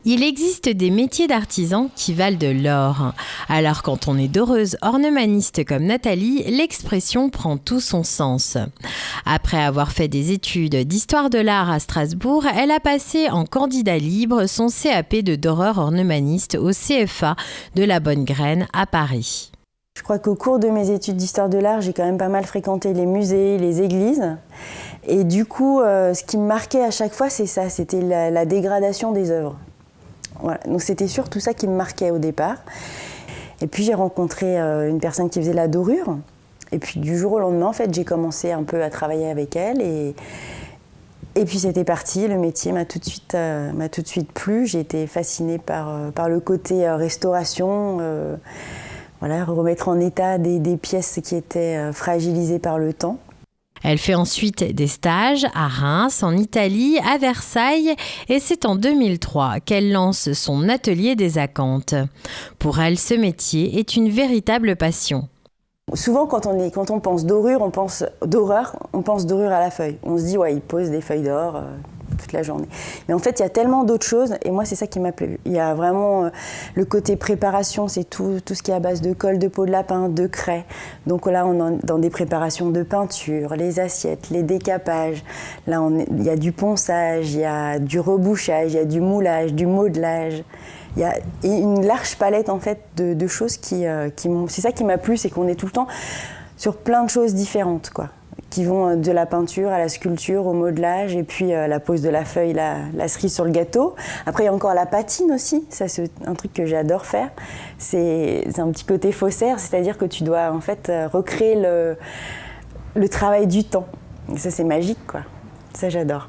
Il existe des métiers d'artisans qui valent de l'or. Alors quand on est doreuse ornemaniste comme Nathalie, l'expression prend tout son sens. Après avoir fait des études d'histoire de l'art à Strasbourg, elle a passé en candidat libre son CAP de doreur ornemaniste au CFA de la Bonne Graine à Paris. Je crois qu'au cours de mes études d'histoire de l'art, j'ai quand même pas mal fréquenté les musées, les églises. Et du coup, ce qui me marquait à chaque fois, c'est ça, c'était la dégradation des œuvres. Voilà. Donc c'était surtout ça qui me marquait au départ. Et puis j'ai rencontré une personne qui faisait la dorure. Et puis du jour au lendemain, en fait, j'ai commencé un peu à travailler avec elle. Et puis c'était parti, le métier m'a tout de suite plu. J'ai été fascinée par le côté restauration, voilà, remettre en état des pièces qui étaient fragilisées par le temps. Elle fait ensuite des stages à Reims, en Italie, à Versailles, et c'est en 2003 qu'elle lance son atelier des Acantes. Pour elle, ce métier est une véritable passion. Souvent, quand on pense dorure, on pense doreur, on pense dorure à la feuille. On se dit, ouais, il pose des feuilles d'or toute la journée. Mais en fait, il y a tellement d'autres choses, et moi, c'est ça qui m'a plu. Il y a vraiment le côté préparation, c'est tout ce qui est à base de colle, de peau de lapin, de craie. Donc là, on est dans des préparations de peinture, les assiettes, les décapages. Là, il y a du ponçage, il y a du rebouchage, il y a du moulage, du modelage. Il y a une large palette en fait de choses c'est ça qui m'a plu, c'est qu'on est tout le temps sur plein de choses différentes, quoi, qui vont de la peinture à la sculpture, au modelage, et puis la pose de la feuille, la cerise sur le gâteau. Après, il y a encore la patine aussi, ça c'est un truc que j'adore faire. C'est un petit côté faussaire, c'est-à-dire que tu dois en fait recréer le travail du temps. Et ça c'est magique, quoi. Ça j'adore.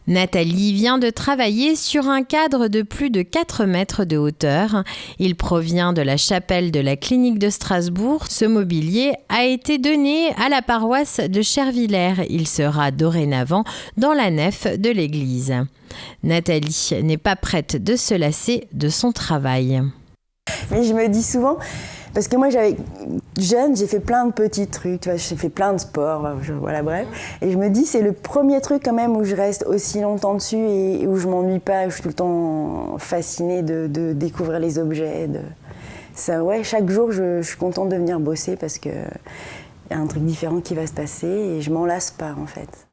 Nathalie vient de travailler sur un cadre de plus de 4 mètres de hauteur. Il provient de la chapelle de la clinique de Strasbourg. Ce mobilier a été donné à la paroisse de Chervillers. Il sera dorénavant dans la nef de l'église. Nathalie n'est pas prête de se lasser de son travail. Mais je me dis souvent, parce que moi, jeune, j'ai fait plein de petits trucs, tu vois, j'ai fait plein de sports, voilà, bref. Et je me dis, c'est le premier truc quand même où je reste aussi longtemps dessus et où je m'ennuie pas, où je suis tout le temps fascinée de découvrir les objets. Ça, ouais, chaque jour, je suis contente de venir bosser parce qu'il y a un truc différent qui va se passer et je m'en lasse pas, en fait.